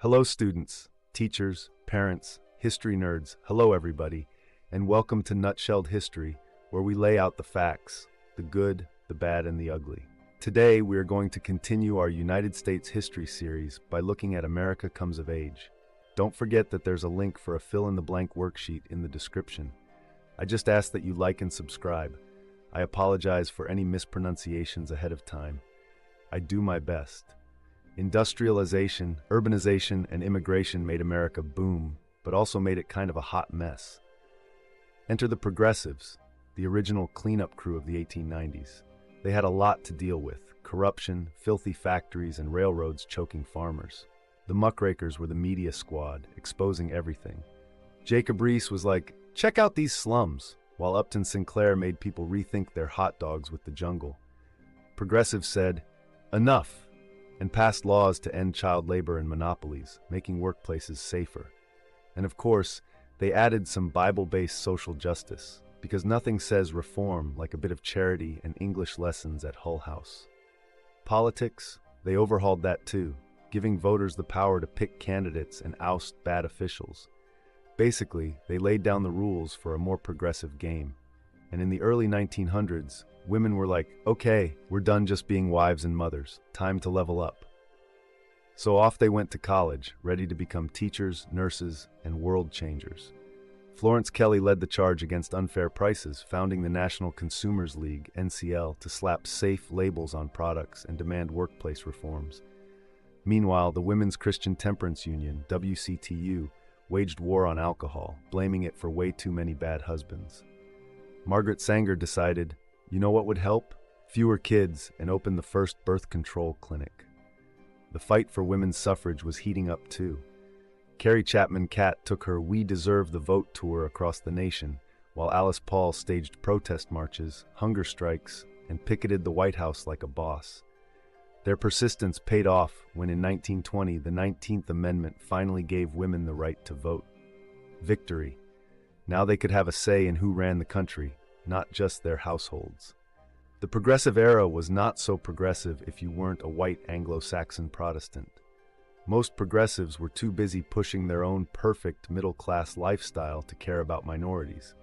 Hello, students, teachers, parents, history nerds. Hello, everybody, and welcome to Nutshelled History, where we lay out the facts, the good, the bad, and the ugly. Today, we are going to continue our United States history series by looking at America Comes of Age. Don't forget that there's a link for a fill-in-the-blank worksheet in the description. I just ask that you like and subscribe. I apologize for any mispronunciations ahead of time. I do my best. Industrialization, urbanization, and immigration made America boom, but also made it kind of a hot mess. Enter the progressives, the original cleanup crew of the 1890s. They had a lot to deal with: corruption, filthy factories, and railroads choking farmers. The muckrakers were the media squad, exposing everything. Jacob Riis was like, "Check out these slums," while Upton Sinclair made people rethink their hot dogs with the jungle. Progressives said, "Enough," and passed laws to end child labor and monopolies, making workplaces safer. And of course, they added some Bible-based social justice, because nothing says reform like a bit of charity and English lessons at Hull House. Politics, they overhauled that too, giving voters the power to pick candidates and oust bad officials. Basically, they laid down the rules for a more progressive game. And in the early 1900s, women were like, "Okay, we're done just being wives and mothers. Time to level up." So off they went to college, ready to become teachers, nurses, and world changers. Florence Kelley led the charge against unfair prices, founding the National Consumers League, NCL, to slap safe labels on products and demand workplace reforms. Meanwhile, the Women's Christian Temperance Union, WCTU, waged war on alcohol, blaming it for way too many bad husbands. Margaret Sanger decided, you know what would help? Fewer kids, and opened the first birth control clinic. The fight for women's suffrage was heating up too. Carrie Chapman Catt took her We Deserve the Vote tour across the nation, while Alice Paul staged protest marches, hunger strikes, and picketed the White House like a boss. Their persistence paid off when in 1920 the 19th Amendment finally gave women the right to vote. Victory. Now they could have a say in who ran the country, not just their households. The progressive era was not so progressive if you weren't a white Anglo-Saxon Protestant. Most progressives were too busy pushing their own perfect middle-class lifestyle to care about minorities.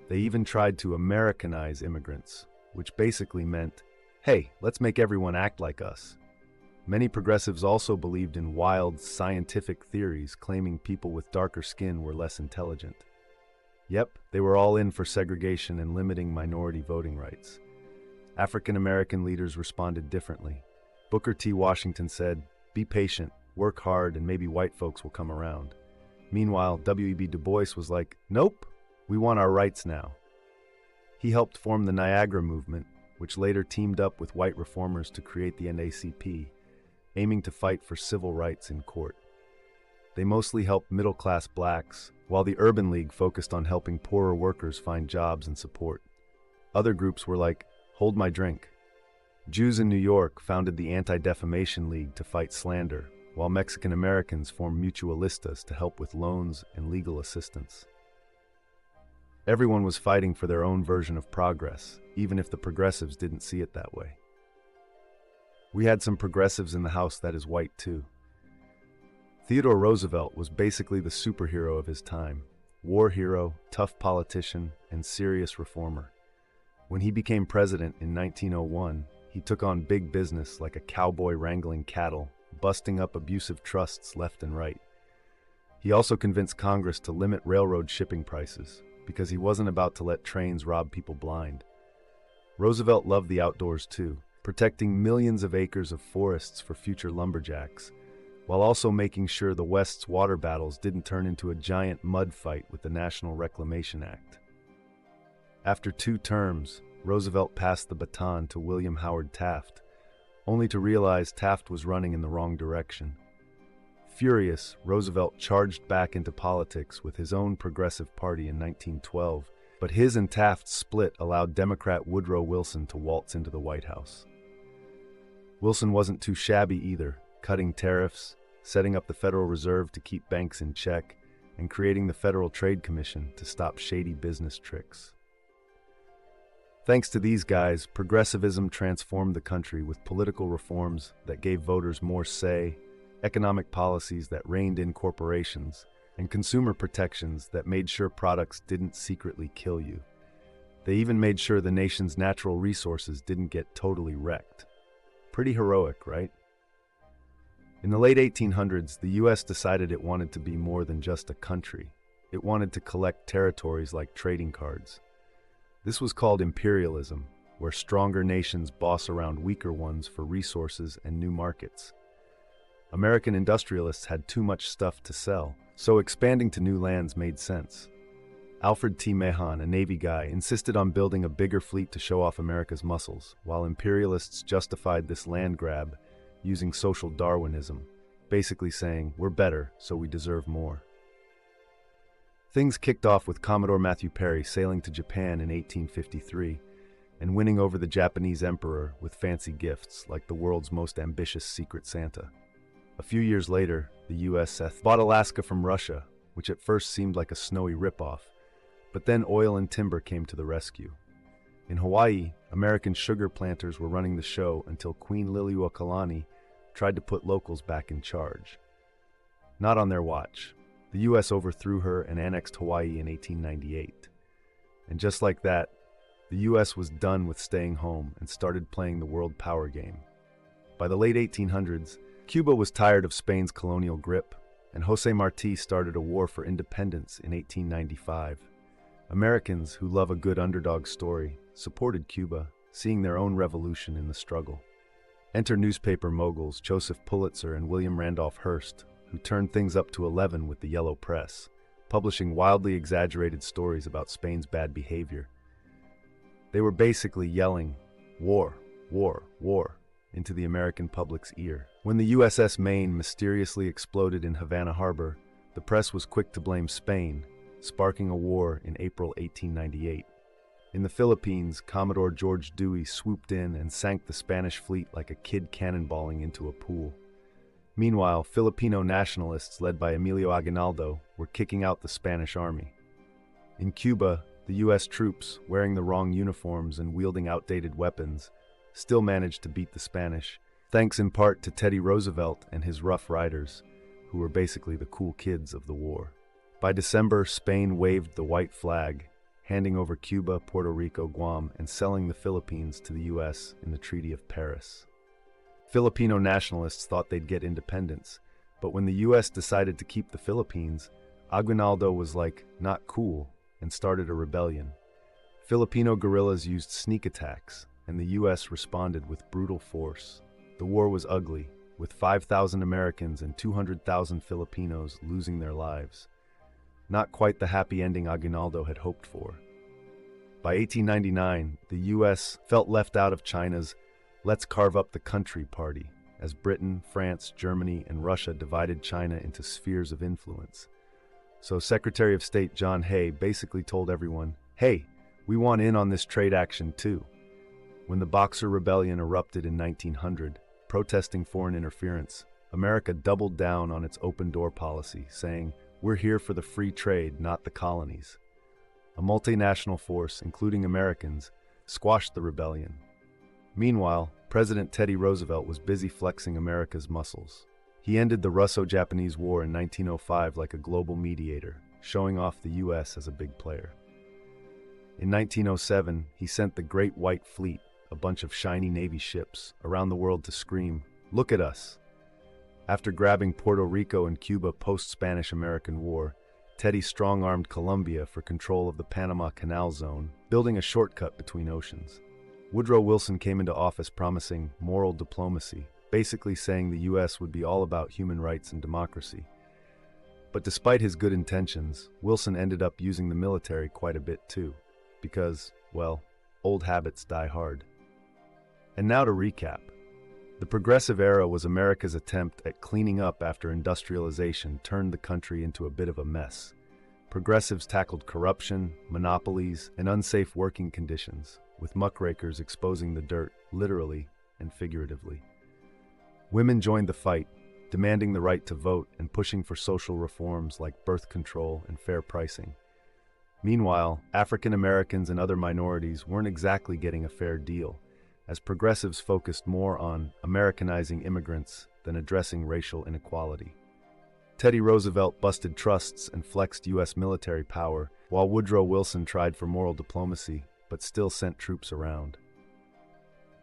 They even tried to Americanize immigrants, which basically meant, hey, let's make everyone act like us. Many progressives also believed in wild, scientific theories claiming people with darker skin were less intelligent. Yep, they were all in for segregation and limiting minority voting rights. African American leaders responded differently. Booker T. Washington said, "Be patient, work hard, and maybe white folks will come around." Meanwhile, W.E.B. Du Bois was like, "Nope, we want our rights now." He helped form the Niagara Movement, which later teamed up with white reformers to create the NAACP, aiming to fight for civil rights in court. They mostly helped middle-class blacks, while the Urban League focused on helping poorer workers find jobs and support. Other groups were like, hold my drink. Jews in New York founded the Anti-Defamation League to fight slander, while Mexican Americans formed mutualistas to help with loans and legal assistance. Everyone was fighting for their own version of progress, even if the progressives didn't see it that way. We had some progressives in the House that is white too. Theodore Roosevelt was basically the superhero of his time. War hero, tough politician, and serious reformer. When he became president in 1901, he took on big business like a cowboy wrangling cattle, busting up abusive trusts left and right. He also convinced Congress to limit railroad shipping prices, because he wasn't about to let trains rob people blind. Roosevelt loved the outdoors too, protecting millions of acres of forests for future lumberjacks, while also making sure the West's water battles didn't turn into a giant mud fight with the National Reclamation Act. After 2 terms, Roosevelt passed the baton to William Howard Taft, only to realize Taft was running in the wrong direction. Furious, Roosevelt charged back into politics with his own Progressive Party in 1912, but his and Taft's split allowed Democrat Woodrow Wilson to waltz into the White House. Wilson wasn't too shabby either, cutting tariffs, setting up the Federal Reserve to keep banks in check, and creating the Federal Trade Commission to stop shady business tricks. Thanks to these guys, progressivism transformed the country with political reforms that gave voters more say, economic policies that reined in corporations, and consumer protections that made sure products didn't secretly kill you. They even made sure the nation's natural resources didn't get totally wrecked. Pretty heroic, right? In the late 1800s, the US decided it wanted to be more than just a country. It wanted to collect territories like trading cards. This was called imperialism, where stronger nations boss around weaker ones for resources and new markets. American industrialists had too much stuff to sell, so expanding to new lands made sense. Alfred T. Mahan, a Navy guy, insisted on building a bigger fleet to show off America's muscles, while imperialists justified this land grab using social Darwinism, basically saying, we're better, so we deserve more. Things kicked off with Commodore Matthew Perry sailing to Japan in 1853 and winning over the Japanese emperor with fancy gifts like the world's most ambitious Secret Santa. A few years later, the U.S. bought Alaska from Russia, which at first seemed like a snowy ripoff, but then oil and timber came to the rescue. In Hawaii, American sugar planters were running the show until Queen Liliuokalani tried to put locals back in charge. Not on their watch. The U.S. overthrew her and annexed Hawaii in 1898. And just like that, the U.S. was done with staying home and started playing the world power game. By the late 1800s, Cuba was tired of Spain's colonial grip, and José Martí started a war for independence in 1895. Americans who love a good underdog story supported Cuba, seeing their own revolution in the struggle. Enter newspaper moguls Joseph Pulitzer and William Randolph Hearst, who turned things up to 11 with the Yellow Press, publishing wildly exaggerated stories about Spain's bad behavior. They were basically yelling, "War, war, war," into the American public's ear. When the USS Maine mysteriously exploded in Havana Harbor, the press was quick to blame Spain, sparking a war in April 1898. In the Philippines, Commodore George Dewey swooped in and sank the Spanish fleet like a kid cannonballing into a pool. Meanwhile, Filipino nationalists led by Emilio Aguinaldo were kicking out the Spanish army. In Cuba, the U.S. troops, wearing the wrong uniforms and wielding outdated weapons, still managed to beat the Spanish, thanks in part to Teddy Roosevelt and his Rough Riders, who were basically the cool kids of the war. By December, Spain waved the white flag, handing over Cuba, Puerto Rico, Guam, and selling the Philippines to the U.S. in the Treaty of Paris. Filipino nationalists thought they'd get independence, but when the U.S. decided to keep the Philippines, Aguinaldo was like, not cool, and started a rebellion. Filipino guerrillas used sneak attacks, and the U.S. responded with brutal force. The war was ugly, with 5,000 Americans and 200,000 Filipinos losing their lives. Not quite the happy ending Aguinaldo had hoped for. By 1899, the U.S. felt left out of China's "let's carve up the country" party, as Britain, France, Germany, and Russia divided China into spheres of influence. So Secretary of State John Hay basically told everyone, hey, we want in on this trade action too. When the Boxer Rebellion erupted in 1900, protesting foreign interference, America doubled down on its open-door policy, saying, we're here for the free trade, not the colonies. A multinational force, including Americans, squashed the rebellion. Meanwhile, President Teddy Roosevelt was busy flexing America's muscles. He ended the Russo-Japanese War in 1905 like a global mediator, showing off the U.S. as a big player. In 1907, he sent the Great White Fleet, a bunch of shiny Navy ships, around the world to scream, look at us. After grabbing Puerto Rico and Cuba post-Spanish-American War, Teddy strong-armed Colombia for control of the Panama Canal Zone, building a shortcut between oceans. Woodrow Wilson came into office promising moral diplomacy, basically saying the U.S. would be all about human rights and democracy. But despite his good intentions, Wilson ended up using the military quite a bit too, because, well, old habits die hard. And now to recap. The Progressive Era was America's attempt at cleaning up after industrialization turned the country into a bit of a mess. Progressives tackled corruption, monopolies, and unsafe working conditions, with muckrakers exposing the dirt, literally and figuratively. Women joined the fight, demanding the right to vote and pushing for social reforms like birth control and fair pricing. Meanwhile, African Americans and other minorities weren't exactly getting a fair deal, as progressives focused more on Americanizing immigrants than addressing racial inequality. Teddy Roosevelt busted trusts and flexed U.S. military power, while Woodrow Wilson tried for moral diplomacy, but still sent troops around.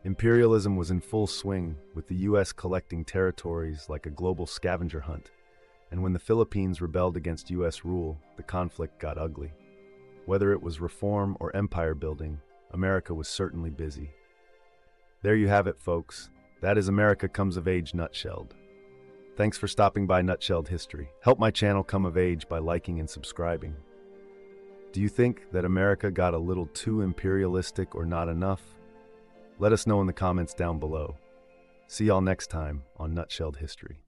Imperialism was in full swing, with the U.S. collecting territories like a global scavenger hunt, and when the Philippines rebelled against U.S. rule, the conflict got ugly. Whether it was reform or empire building, America was certainly busy. There you have it, folks. That is America Comes of Age nutshelled. Thanks for stopping by Nutshelled History. Help my channel come of age by liking and subscribing. Do you think that America got a little too imperialistic or not enough? Let us know in the comments down below. See y'all next time on Nutshelled History.